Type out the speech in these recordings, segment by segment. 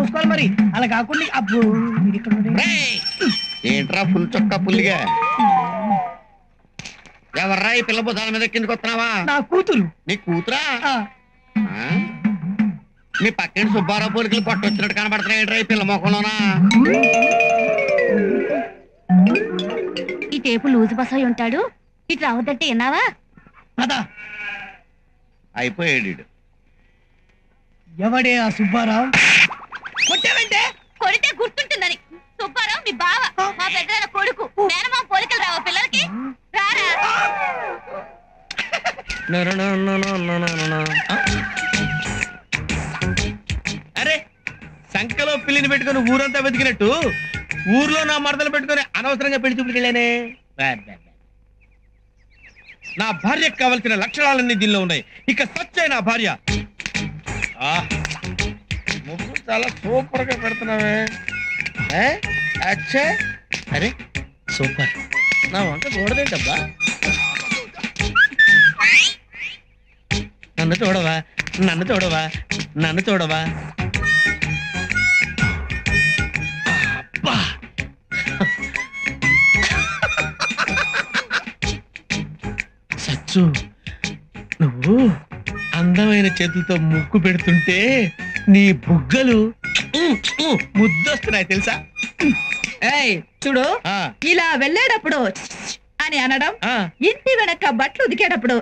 పోసుకోవాలి మరి. అలా కాకుండా అబ్బో ఏంట్రా ఫుల్ చొక్కా పుల్లిగా? ఎవర్రా ఈ పిల్ల బుధాల మీద కిందకి వస్తున్నావా? నా కూతురు. నీ కూతురా? మీ పక్కన సుబ్బారావు పోలికలు కొట్టొచ్చినట్టు కనబడుతున్నాయి ఈ పిల్ల మొక్కలోనా? ఈ టేపు లూజు బసాయి ఉంటాడు, ఇటు రావద్దంటే విన్నావా? అయిపోయాడు. ఎవడే ఆ సుబ్బారావు? కొట్టావంటే కొడితే గుర్తుంటుందని. సుబ్బారావు మీ బావ, మా పెద్ద కొడుకు. మేనమా పోలికలు రావా పిల్లలకి? రారా. అరే సంకలో పిల్లిని పెట్టుకుని ఊరంతా వెతికినట్టు ఊర్లో నా మరదలు పెట్టుకుని అనవసరంగా పెళ్లి చూపుకెళ్ళానే. నా భార్యకు కావలసిన లక్షణాలన్నీ దీనిలో ఉన్నాయి. ఇక సచ్చే నా భార్య. ముగ్గు చాలా సూపర్ గా పెడుతున్నావే. అరే సూపర్. నా వంట చూడదేంటబ్బా? నన్ను చూడవా, నన్ను చూడవా, నన్ను చూడవా. సచ్చు, నువ్వు అందమైన చేతులతో ముక్కు పెడుతుంటే నీ బుగ్గలు ముద్దొస్తున్నాయి తెలుసా? చూడు, ఇలా వెళ్ళేటప్పుడు అని అనడం, ఇంటి వెనక బట్టలు ఉదికేటప్పుడు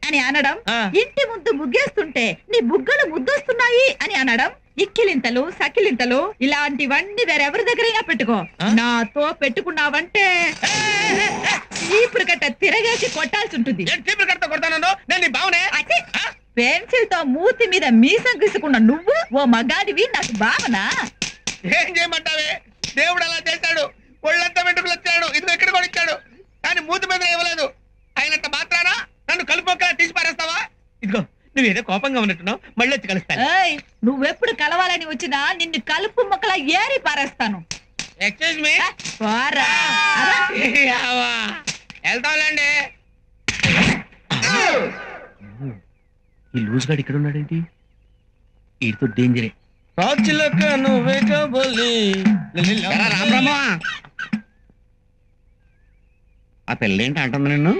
అని అనడం, ఇంటి ముందు ముగ్గేస్తుంటే నీ బుగ్గలు ముద్దొస్తున్నాయి అని అనడం, ఇక్కిలింతలు సకిలింతలు ఇలాంటివన్నీ వేరెవరి దగ్గరైనా పెట్టుకో. నాతో పెట్టుకున్నావంటే చీపురు కట్ట తిరగేసి కొట్టాల్సి ఉంటుంది. పెన్సిల్ తో మూతి మీద మీసం గీసుకున్న నువ్వు ఓ మగాడివి నాకు భావన. ఏం చేయమంటావే? దేవుడు అలా చేశాడు. ఒళ్ళంతా వెంట్రుకలు వచ్చాడు, ఇది ఎక్కడ కూడా ఇచ్చాడు, కానీ మూతి మీద ఇవ్వలేదు. అయినంత మాత్రానా నన్ను కలుపుక తీసి పారేస్తావా? ఇదిగో నువ్వేదో కోపంగా ఉన్నట్టున్నావు, మళ్ళీ వచ్చి కలుస్తాను. నువ్వెప్పుడు కలవాలని వచ్చినా నిన్ను కలుపు మొక్కలా ఏరి పారేస్తాను. Excuse me. వెళ్తాంలేండి. ఈ లూజ్ గాడు ఇక్కడ ఉన్నాడేంటి? వీడితో డేంజరే. ఆ పిల్లేంటి అంటుంది నిన్ను?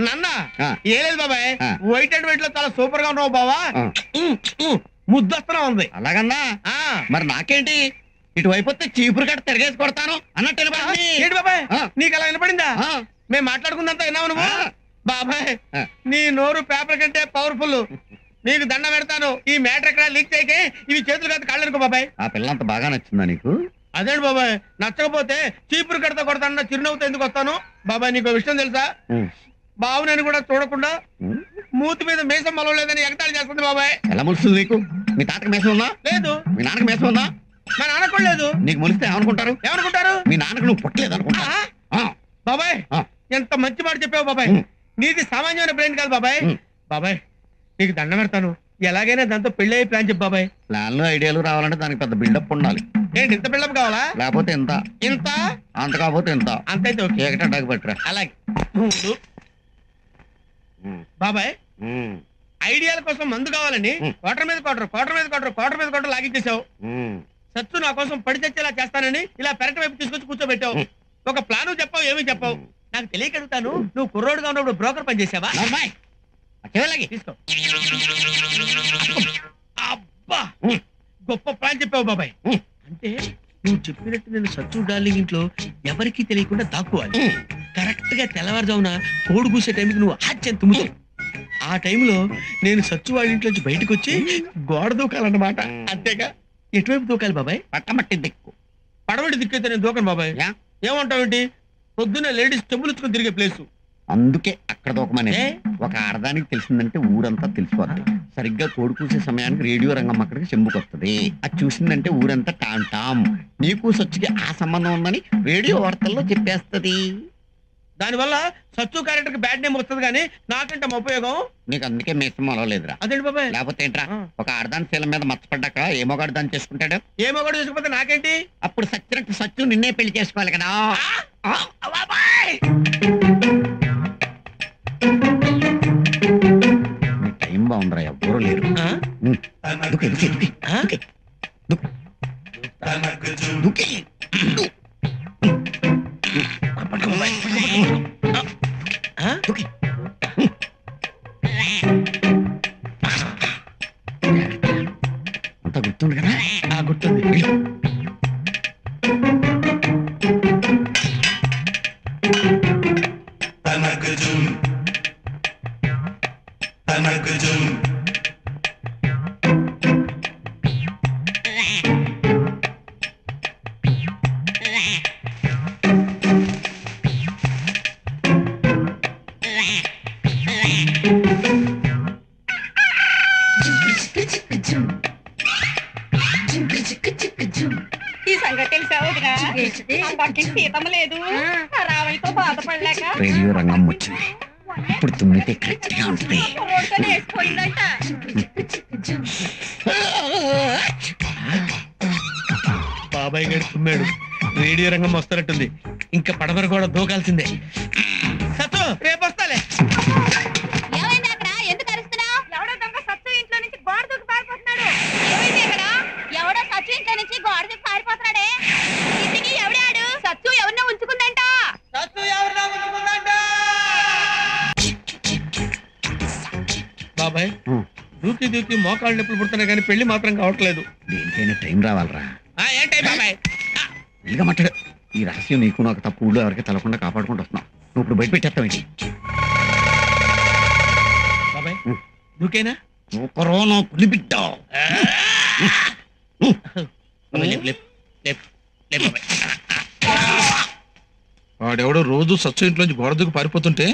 నన్న ఏ లేదు బాబాయ్, వైట్ అండ్ వైట్ లో చాలా సూపర్ గా ఉన్నావు బావా. ముద్దొస్తున్నా ఉంది. అలాగన్నా? మరి నాకేంటి, ఇటువైపు వస్తే చీపురు కట్ట తిరగేసి కొడతాను అన్నట్టు ఏంటి బాబాయ్? నీకు అలా వినపడిందా? మేము మాట్లాడుకుందంతా విన్నావు నువ్వు? బాబాయ్ నీ నోరు పేపర్ కంటే పవర్ఫుల్. నీకు దండ పెడతాను. ఈ మ్యాటర్ ఎక్కడ లీక్ చేయకే, ఇవి చేతులు కాదు కాళ్ళు అనుకో బాబాయ్. ఆ పిల్ల అంత బాగా నచ్చిందా నీకు? అదేంటి బాబాయ్, నచ్చకపోతే చీపురు కడతా కొడతానన్న చిరునవ్వుతో ఎందుకు వస్తాను? బాబాయ్ నీకు విషయం తెలుసా? బావు నేను కూడా చూడకుండా మూతి మీద మీసం మలవలేదని ఎగతాళి చేస్తుంది బాబాయ్. ఎలా ములుస్తుంది నీకు? మీ తాతకి మీసం ఉందా? లేదు. మీ నాన్నకి మీసం ఉందా? మా నాన్నకు కూడా లేదు. నీకు మొలిస్తే ఏమనుకుంటారు? ఏమనుకుంటారు? మీ నాన్నకు నువ్వు పుట్టలేదు అనుకుంటా. బాబాయ్ ఎంత మంచి మాట చెప్పావు బాబాయ్. నీది సామాన్యమైన బ్రెయిన్ కాదు బాబాయ్. బాబాయ్ నీకు దండం పెడతాను, ఎలాగైనా దాంతో పెళ్లి అయ్యి ప్లాన్ చెప్పు బాబాయ్. ప్లాన్లు ఐడియాలు రావాలంటే దానికి పెద్ద బిల్డప్ ఉండాలి. ఏంటి ఇంత బిల్డప్ కావాలా? లేకపోతే ఎంత, ఇంత అంత కాకపోతే ఎంత, అంతైతే ఏకటాకు పెట్టరా. అలాగే బాబాయ్, ఐడియాల కోసం మందు కావాలని క్వార్టర్ మీద క్వార్టర్, క్వార్టర్ మీద క్వార్టర్, క్వార్టర్ మీద క్వార్టర్ లాగించేసావు. సత్తు నా కోసం పడి చచ్చేలా చేస్తానని ఇలా పెరట వైపు తీసుకొచ్చి కూర్చోబెట్టావు. ఒక ప్లాను చెప్పావు, ఏమీ చెప్పావు. నాకు తెలియక అడుగుతాను, నువ్వు కుర్రోడుగా ఉన్నప్పుడు బ్రోకర్ పని చేసావా? తీసుకో. అబ్బా గొప్ప ప్లాన్ చెప్పావు బాబాయ్. అంటే నువ్వు చెప్పినట్టు నేను సత్తు డార్లింగ్ ఇంట్లో ఎవరికీ తెలియకుండా దాక్కోవాలి. కరెక్ట్ గా తెల్లవారుజామున కోడి కూసే టైంకి నువ్వు హాచ్యం తుమ్ముతావు. ఆ టైంలో నేను సత్తు వాళ్ళ ఇంట్లోంచి బయటకు వచ్చి గోడ దూకాలన్నమాట. అంతేగా? ఎటువైపు దూకాలి బాబాయ్? పక్కమట్టి దిక్కు. పడవటి దిక్కైతే నేను దూకను బాబాయ్. ఏమంటావేంటి? పొద్దున్న లేడీస్ చెంబులుచ్చుకొని తిరిగే ప్లేసు. అందుకే అక్కడ దూకమనే. ఒక ఆడదానికి తెలిసిందంటే ఊరంతా తెలిసిపోద్ది. సరిగ్గా కోడి కూసే సమయానికి రేడియో రంగం అక్కడికి చెంబుకొస్తుంది. అది చూసిందంటే ఊరంతా టామ్ టామ్. నీకు సచ్చుకి ఆ సంబంధం ఉందని రేడియో వార్తల్లో చెప్పేస్తది. దానివల్ల సచ్చు క్యారెక్టర్ కి బ్యాడ్ నేమ్ వస్తుంది, కానీ నాకంటే ఉపయోగం. నీకు అందుకే మీసం మొలవలేదురా. అదేంటి బాబాయ్? లేకపోతే ఏంట్రా, ఒక ఆడదాని శీలం మీద మచ్చపడ్డాక ఏ మొగాడు దాన్ని చేసుకుంటాడు? ఏ మొగాడు చేసుకుంటే నాకేంటి? అప్పుడు సచ్చినట్టు సచ్చు నిన్నే పెళ్లి చేసుకోవాలి కదా. నీ టైం బాగుందిరా, ఎవ్వరూ లేరు. ఈ సంగతి తెలిసావుగా సీతమ్మ లేదు రావయ్యతో బాధపడలేక రేడియో రంగం వచ్చింది. ఇప్పుడు తుమ్మితే కరెక్ట్గా ఉంటుంది. వేసిపోయిందంట. బాబాయ్ గారు తుమ్మాడు. రేడియో రంగం వస్తున్నట్టుంది. ఇంకా పడమర కూడా దూకాల్సిందే. సత్తు రేపు వస్తాలే. ఏమైంది అక్కడ? ఎందుకు అరుస్తున్నావు? ఎవడో దొంగ సత్తు ఇంట్లో నుంచి గోడ దూకి పారిపోతున్నాడు. ఏమైంది అక్కడ? ఎవడో సచ్చు ఇంట్లో నుంచి గోడ దూకి పారిపోతున్నాడే. ఇంటికి ఎవడాడు? సచ్చు ఎవరినో ఉంచుకుందంట. బాబాయ్ దూకి దూకి మోకాళ్ళు నొప్పులు పుడుతున్నాయి కానీ పెళ్లి మాత్రం కావట్లేదు. దేనికైనా టైం రావాలరా. ఏంటి బాబాయ్? ఇదిగా మాట్లాడు. ఈ రహస్యం నీకు నాకు తప్పు ఊళ్ళో ఎవరికి తెలకుండా కాపాడుకుంటూ వస్తున్నావు. నువ్వు ఇప్పుడు బయట పెట్టేస్తావు ఏంటి? బాబాయ్ దూకేనా? కరోనా పులిబిడ్డ. వాడెవడో రోజు సచ్చు ఇంట్లోంచి గోడ దూకి పారిపోతుంటే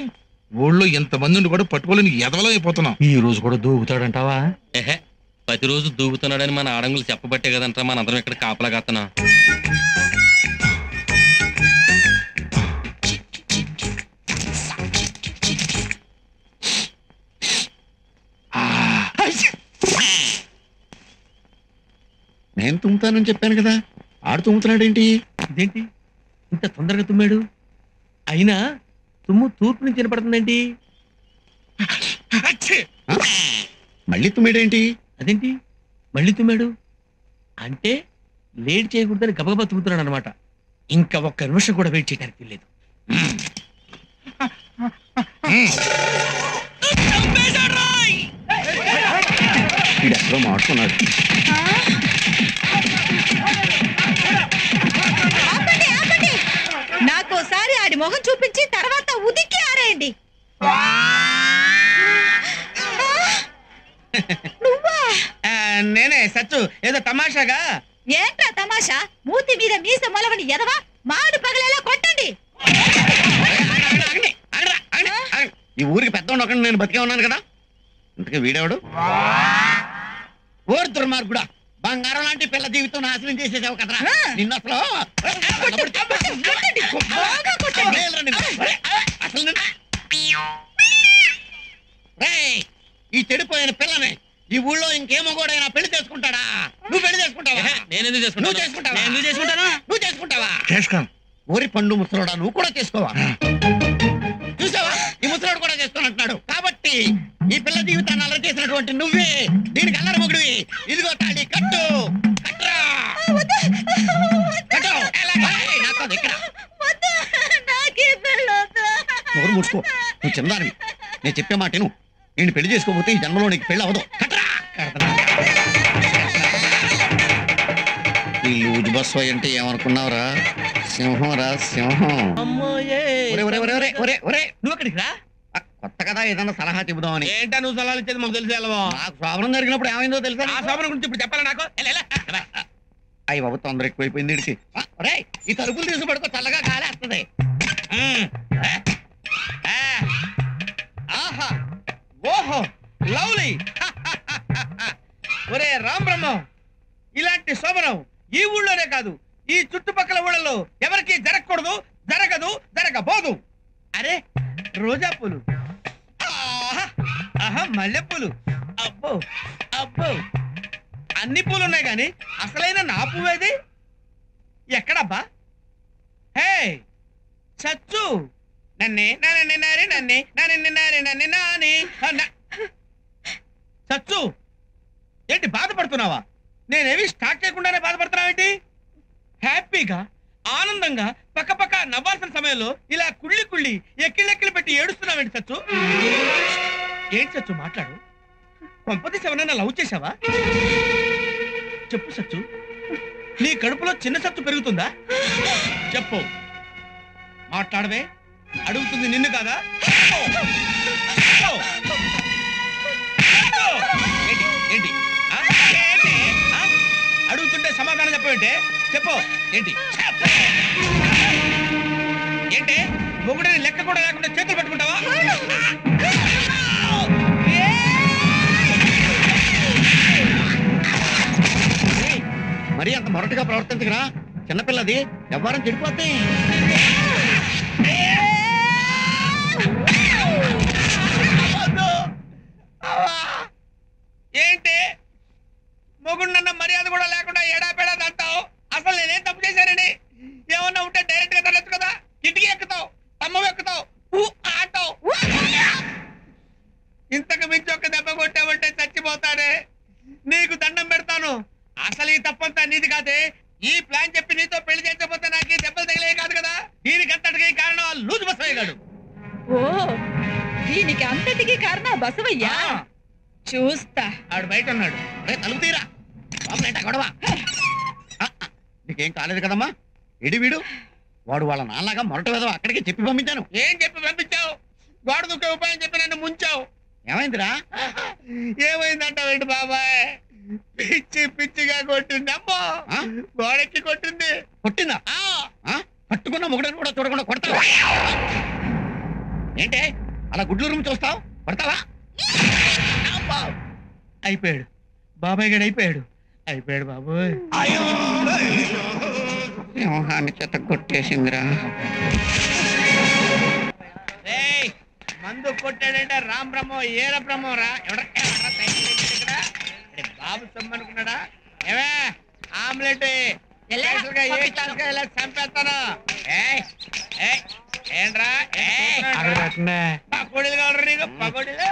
ఊళ్ళో ఎంతమంది ఉండి కూడా పట్టుకోలేని ఎదవలం అయిపోతున్నాం. ఈ రోజు కూడా దూకుతాడంటావా? ప్రతిరోజు దూకుతున్నాడని మన ఆడంగులు చెప్పబట్టే కదంట మన అందరం ఇక్కడ కాపలా కాస్తున్నాం. నేను తుమ్ముతానని చెప్పాను కదా, ఆడు తుమ్ముతున్నాడేంటి? ఇదేంటి ఇంత తొందరగా తుమ్మాడు? అయినా తుమ్ము తూర్పు నుంచి వినపడుతుందేంటి? మళ్ళీ తుమ్మాడేంటి? అదేంటి మళ్ళీ తుమ్మాడు? అంటే లేట్ చేయకూడదని గబగబా తుమ్ముతున్నాడు అనమాట. ఇంకా ఒక్క నిమిషం కూడా వెయిట్ చేయడానికి తెలియదు. వీడు ఎక్కడో మాడుతున్నాడు. నాకోసారి ఆడి మొహం చూపించి తర్వాత ఉదికి ఆరేయండి. నువ్వా? నేనే సచ్చు. ఏదో తమాషాగా. ఏంట్రా తమాషా? మూతి మీద మీస మొలవని ఎదవా మాడు పగలేలా కొట్టండి. ఈ ఊరికి పెద్ద ఒకటి నేను బతికే ఉన్నాను కదా. ఇంతకీ వీడేవాడు? ఓరు దుర్మార్గుడా, బంగారం లాంటి పిల్ల జీవితం నాశనం చేసేసావు కదరా. నిన్న అసలు ఈ చెడిపోయిన పిల్లని ఈ ఊళ్ళో ఇంకేమో కూడా పెళ్లి చేసుకుంటాడా? నువ్వు పెళ్లి చేసుకుంటావా? నేను చేసుకుంటావా? ఊరి పండు ముసలోడా, నువ్వు కూడా చేసుకోవా? చూసావా, ఈ ముసలోడు కూడా చేసుకున్నట్టున్నాడు. కాబట్టి ఈ పిల్ల జీవితాన్ని అల్లరి చేసినటువంటి నువ్వే దీనికి అల్లరి మొగుడివి. ఇదిగో తాళి కట్టు. కట్టరా నోరు మూసుకో. నువ్వు చిన్నదానివి. నేను చెప్పే మాట నువ్వు. నేను పెళ్లి చేసుకోకపోతే ఈ జన్మలో నీకు పెళ్లి అవ్వదు. ఈ లూజు బస్సు అంటే ఏమనుకున్నావురా? సింహం రా, సింహం. నువ్వు అక్కడికి రా. కొత్త కదా, ఏదన్నా సలహా చెబుదామని. ఏంటా నువ్వు సలహాలు ఇచ్చేది? మాకు తెలిసి నాకు శోభనం జరిగినప్పుడు ఏమైందో తెలుసా? ఆ శోభనం గురించి ఇప్పుడు చెప్పాలా నాకు? అయ్యి బాబు, తొందర ఎక్కువైపోయింది ఇడికి. ఈ తలుపులు తీసి పడుకో, చల్లగా కాలేస్తుంది. ఆహా, ఓహో, లవ్లీ. ఒరే రామ్ బ్రహ్మం, ఇలాంటి శోభనం ఈ ఊళ్ళోనే కాదు, ఈ చుట్టుపక్కల ఊళ్ళలో ఎవరికి జరగకూడదు, జరగదు, జరగబోదు. అరే రోజా పూలు, ఆహా మల్లె పూలు, అబ్బో అబ్బో, అన్ని పూలు ఉన్నాయి కానీ అసలైన నా పువ్వేది ఎక్కడబ్బా? హే సచ్చు, నన్నే నన్నే నారి నన్నే నన్నే నారి నన్నే నాని. సచ్చు, ఏంటి బాధపడుతున్నావా? నేనేవి స్టార్ట్ చేయకుండానే బాధపడుతున్నావేంటి? హ్యాపీగా ఆనందంగా పక్క నవ్వాల్సిన సమయంలో ఇలా కుళ్ళి కుళ్ళి ఎక్కిళ్ళెక్కిలు పెట్టి ఏడుస్తున్నావేంటి సచ్చు? ఏంటి సచ్చు మాట్లాడు. కొంపతీసి ఎవరైనా లవ్ చేసావా? చెప్పు సచ్చు, నీ కడుపులో చిన్న సచ్చు పెరుగుతుందా? చెప్పు, మాట్లాడవే. అడుగుతుంది నిన్ను కాదా? ఏంటి అడుగుతుంటే సమాధానం చెప్పవేంటే? చెప్పు ఏంటి? మొగుడని లెక్క కూడా లేకుండా చేతులు పట్టుకుంటావా? మరి అంత మొరటుగా ప్రవర్తించగరా, చిన్నపిల్లది వ్యవహారం చెడిపోద్ది. ఏంటి మొగుడున్న మర్యాద కూడా లేకుండా ఏడాపేడా అంటావు? అసలు నేనేం తప్పు చేశానని? ఏమన్నా ఉంటే డైరెక్ట్ గా తరచు కదా, కిటికీ ఎక్కుతావు, తమ్మ ఎక్కుతావు, ఆటావు. ఇంతకు మించి ఒక దెబ్బ కొట్టావంటే చచ్చిపోతాడే. నీకు దండం పెడతాను. అసలు ఈ తప్పంతా నీది కాదే. ఈ ప్లాన్ చెప్పి నీతో పెళ్లి చేర్చకపోతే నాకు ఈ దెబ్బలు తగిలే కాదు కదా. దీనికి అంతటికి కారణం ఆ లూజు బసవయ్య గాడు. ఓ దీనికి అంతటికి కారణం బసవయ్యా? చూస్తా. ఆడు బయట ఉన్నాడు. తలుపు తీరా గొడవ. నీకేం కాలేదు కదమ్మా? ఎడి వీడు వాడు వాళ్ళ నాన్నగా మొరట వేదవ అక్కడికి చెప్పి పంపించాను. ఏం చెప్పి పంపించావు? గోడ దుక్కే ఉపాయం చెప్పి నన్ను ముంచావు. ఏమైందిరా? ఏమైందంటావేంటి బాబాయ్? పిచ్చి పిచ్చిగా కొట్టింది. అమ్మో గోడెక్కి కొట్టింది. కొట్టిందా? పట్టుకున్న మొగుడని కూడా చూడకుండా కొడతావా? ఏంటే అలా గుడ్లు రూమ్ చూస్తావు? కొడతావా? అయిపోయాడు బాబాయ్ గడు. అయిపోయాడు బాబోయ్. సింహాన్ని చెత్త కొట్టేసిందిరా. మందు కొట్టాడంటే రామ్ బ్రహ్మో ఏర బ్రహ్మో రా. ఇక్కడ బాబు సొమ్మనుకున్నాడా? ఏమే ఆమ్లెట్ చంపేస్తాను. ఏంట్రా పకోడీలు కావాలరా నీకు? పకోడీలు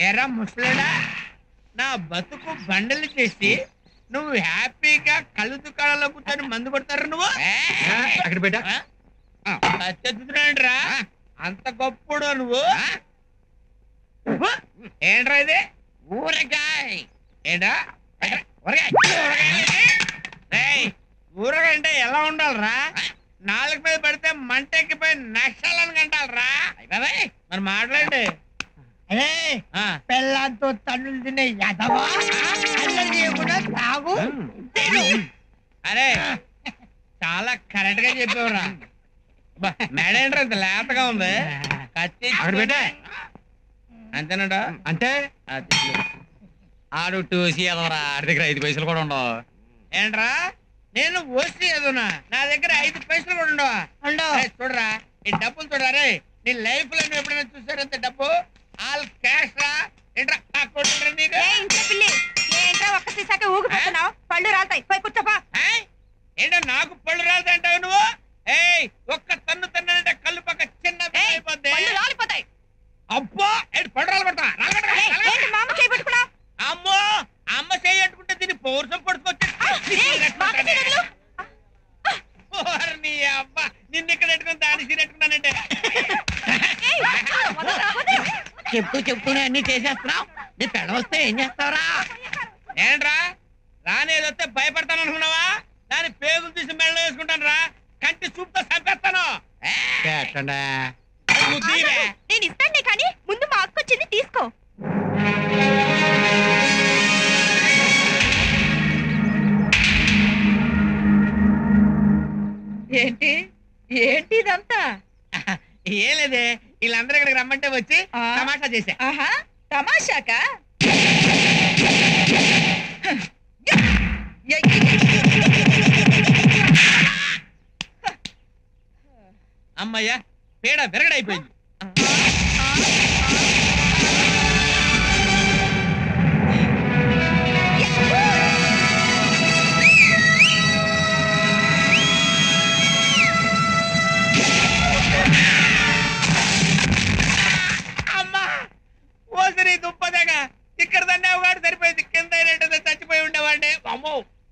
ఎరా ముసలిడా, నా బతుకు బండలు చేసి నువ్వు హ్యాపీగా కళ్ళు దుకాణంలో కూర్చొని మందు కొడతారు. నువ్వు అక్కడ పెట్ట చచ్చుతున్నాంట్రా. అంత గొప్పడు నువ్వు. ఏంట్రా ఇది? ఊరగాయ. ఏంటా ఊరగాయ అంటే ఎలా ఉండాలరా? నాలుగు మీద పడితే మంటెక్కిపోయి నష్టాలని కంటాలరా. మరి మాట్లాడండి. పెళ్ళంతో తన్నులు తినే యదవా కూడా తాగు. అరే చాలా కరెక్ట్ గా చెప్పేవరా. మేడేంట్రా ఇంత లేతగా ఉంది? కత్తి అక్కడ పెట్టే. అంతేనడా? అంటే ఆడు టూసి ఎదవరా, ఆడి దగ్గర 5 పైసలు కూడా ఉండవు. ఏంట్రా నేను ఓసి ఎదునా? నా దగ్గర 5 పైసలు కూడా ఉండవా? చూడరా ఈ డబ్బులు చూడరా. రే నీ లైఫ్ లో నువ్వు ఎప్పుడైనా చూసారంత డబ్బు? ఆల్ క్యాష్ రా. ఏంట్రా నీకు? ఒక్క సీసాకే ఊగిపోతున్నావు. పళ్ళు రాలుతాయి. పోయి కూర్చోపా. ఏంటో నాకు పళ్ళు రాలుతాయి అంటావు నువ్వు? ఏయ్ ఒక్క తన్ను తన్నంటే కళ్ళు పక్క చిన్న అయిపోద్ది. రాలిపోతాయి. అబ్బో ఏంటి పళ్ళు రాలబడతా? అమ్మో అమ్మ చేయట్టుకుంటే దీన్ని పౌరుషం పడుకోవచ్చు. అబ్బా నిన్ను ఇక్కడ పెట్టుకుని దాన్ని సీరెట్టుకున్నానంటే చెప్తూనే అన్ని చేసేస్తున్నావు. నీ పెడ వస్తే ఏం చేస్తావురా? ఏంట్రా రానేదొస్తే భయపడతాను అనుకున్నావా? దాని పేగులు తీసి మెడలో వేసుకుంటాను రా. కంటి చూపుతో చంపేస్తాను. నేను ఇస్తాను కానీ ముందు మా అక్క వచ్చింది తీసుకో. ఏంటి ఏంటి ఇదంతా? ఏం లేదే, వీళ్ళందరూ ఇక్కడికి రమ్మంటే వచ్చి తమాషా చేశా. ఆహా తమాషాకా? అమ్మయ్యా పేడ విరగడైపోయింది. అమ్మా ఓసరి దుప్పదగా ఇక్కడ దాన్ని అవగాడు సరిపోయింది.